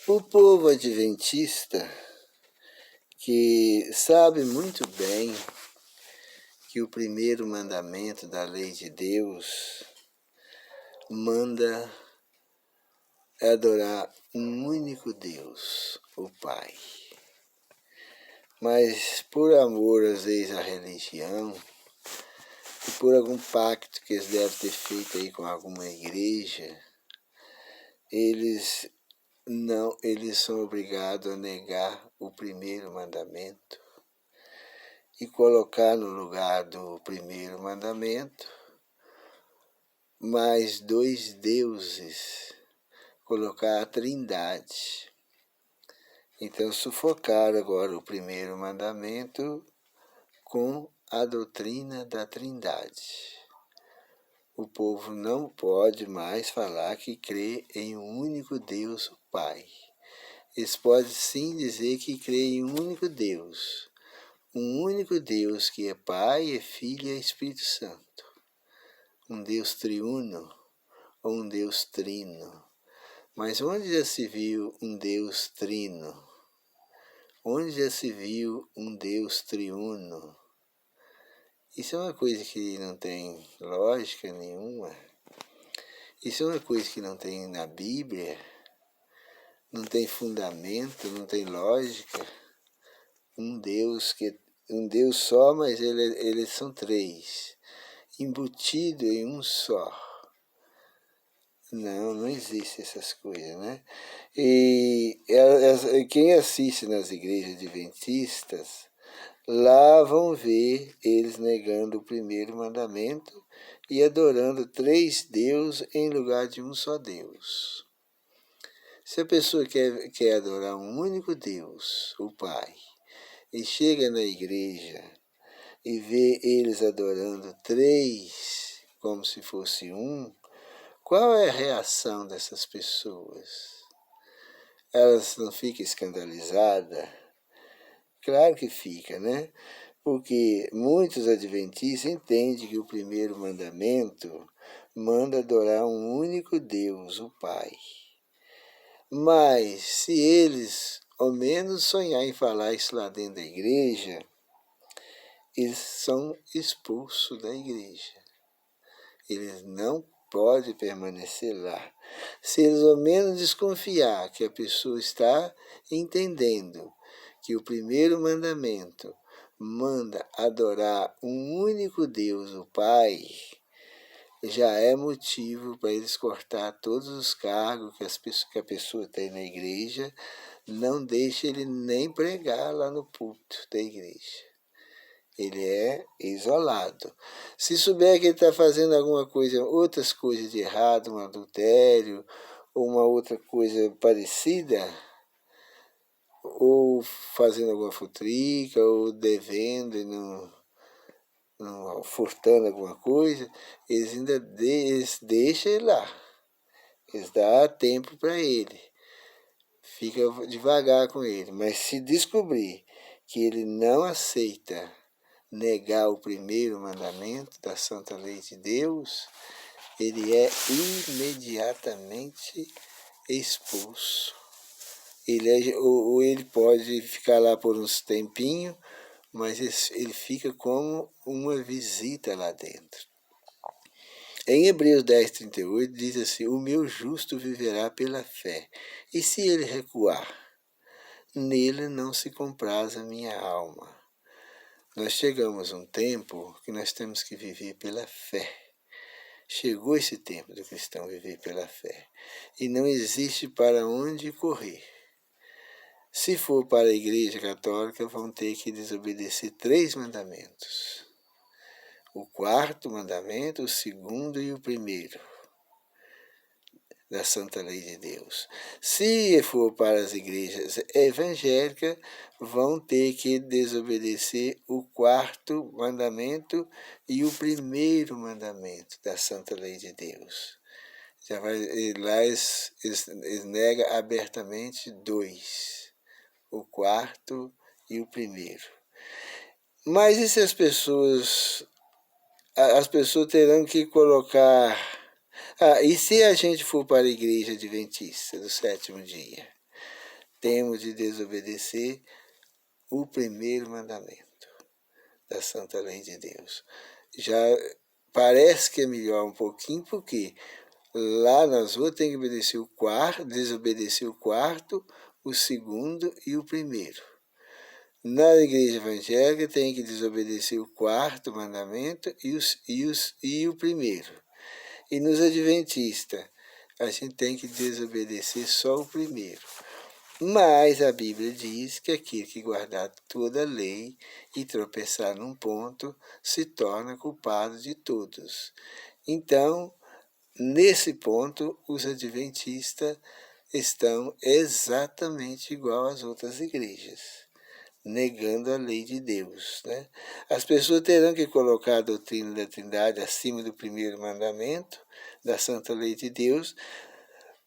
O povo adventista, que sabe muito bem que o primeiro mandamento da lei de Deus manda adorar um único Deus, o Pai. Mas por amor, às vezes, à religião, e por algum pacto que eles devem ter feito aí com alguma igreja, eles são obrigados a negar o primeiro mandamento e colocar no lugar do primeiro mandamento mais dois deuses, colocar a Trindade. Então sufocar agora o primeiro mandamento com a doutrina da Trindade. O povo não pode mais falar que crê em um único Deus, o Pai. Eles podem sim dizer que crê em um único Deus. Um único Deus que é Pai, é Filho e é Espírito Santo. Um Deus triuno ou um Deus trino. Mas onde já se viu um Deus trino? Onde já se viu um Deus triuno? Isso é uma coisa que não tem lógica nenhuma. Isso é uma coisa que não tem na Bíblia, não tem fundamento, não tem lógica. Um Deus só, mas eles são três, embutido em um só. Não existe essas coisas, né? E quem assiste nas igrejas adventistas, lá vão ver eles negando o primeiro mandamento e adorando três deuses em lugar de um só Deus. Se a pessoa quer adorar um único Deus, o Pai, e chega na igreja e vê eles adorando três como se fosse um, qual é a reação dessas pessoas? Elas não ficam escandalizadas? Claro que fica, né? Porque muitos adventistas entendem que o primeiro mandamento manda adorar um único Deus, o Pai. Mas se eles, ao menos, sonhar em falar isso lá dentro da igreja, eles são expulsos da igreja. Eles não podem permanecer lá. Se eles ao menos desconfiar que a pessoa está entendendo que o primeiro mandamento manda adorar um único Deus, o Pai, já é motivo para eles cortar todos os cargos que a pessoa tem na igreja, não deixa ele nem pregar lá no púlpito da igreja. Ele é isolado. Se souber que ele está fazendo alguma coisa, outras coisas de errado, um adultério, ou uma outra coisa parecida, ou fazendo alguma futrica, ou devendo e não furtando alguma coisa, eles ainda deixam ele lá. Eles dão tempo para ele. Fica devagar com ele. Mas se descobrir que ele não aceita negar o primeiro mandamento da Santa Lei de Deus, ele é imediatamente expulso. Ou ele pode ficar lá por uns tempinhos, mas ele fica como uma visita lá dentro. Em Hebreus 10:38 diz assim: o meu justo viverá pela fé, e se ele recuar, nele não se compraz a minha alma. Nós chegamos a um tempo que nós temos que viver pela fé. Chegou esse tempo do cristão viver pela fé. E não existe para onde correr. Se for para a Igreja Católica, vão ter que desobedecer 3 mandamentos. O 4º mandamento, o 2º e o 1º da Santa Lei de Deus. Se for para as igrejas evangélicas, vão ter que desobedecer o 4º mandamento e o 1º mandamento da Santa Lei de Deus. Lá eles negam abertamente 2, o 4º e o 1º. Mas e se as pessoas terão que colocar... e se a gente for para a igreja adventista do 7º dia? temos de desobedecer o primeiro mandamento da santa lei de Deus. Já parece que é melhor um pouquinho, porque lá nas ruas tem que obedecer o quarto, desobedecer o quarto, o segundo e o primeiro. Na igreja evangélica tem que desobedecer o quarto mandamento e o primeiro. E nos adventistas, a gente tem que desobedecer só o primeiro. Mas a Bíblia diz que aquele que guardar toda a lei e tropeçar num ponto se torna culpado de todos. Então, nesse ponto, os adventistas estão exatamente igual às outras igrejas, negando a lei de Deus, né? As pessoas terão que colocar a doutrina da Trindade acima do primeiro mandamento, da santa lei de Deus,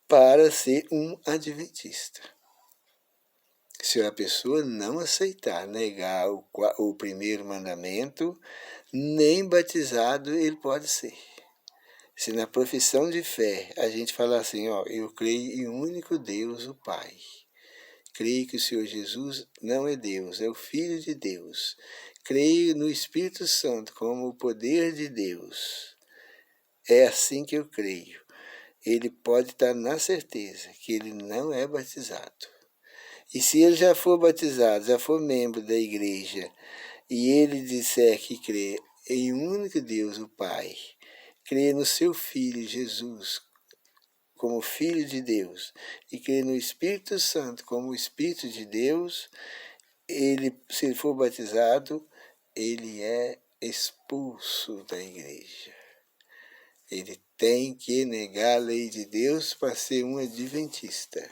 para ser um adventista. Se a pessoa não aceitar, negar o primeiro mandamento, nem batizado ele pode ser. Se na profissão de fé a gente falar assim, ó, eu creio em um único Deus, o Pai. Creio que o Senhor Jesus não é Deus, é o Filho de Deus. Creio no Espírito Santo como o poder de Deus. É assim que eu creio. Ele pode estar na certeza que ele não é batizado. E se ele já for batizado, já for membro da igreja, e ele disser que crê em um único Deus, o Pai, crê no seu Filho Jesus como Filho de Deus, e crê no Espírito Santo como o Espírito de Deus, se ele for batizado, ele é expulso da igreja. Ele tem que negar a lei de Deus para ser um adventista.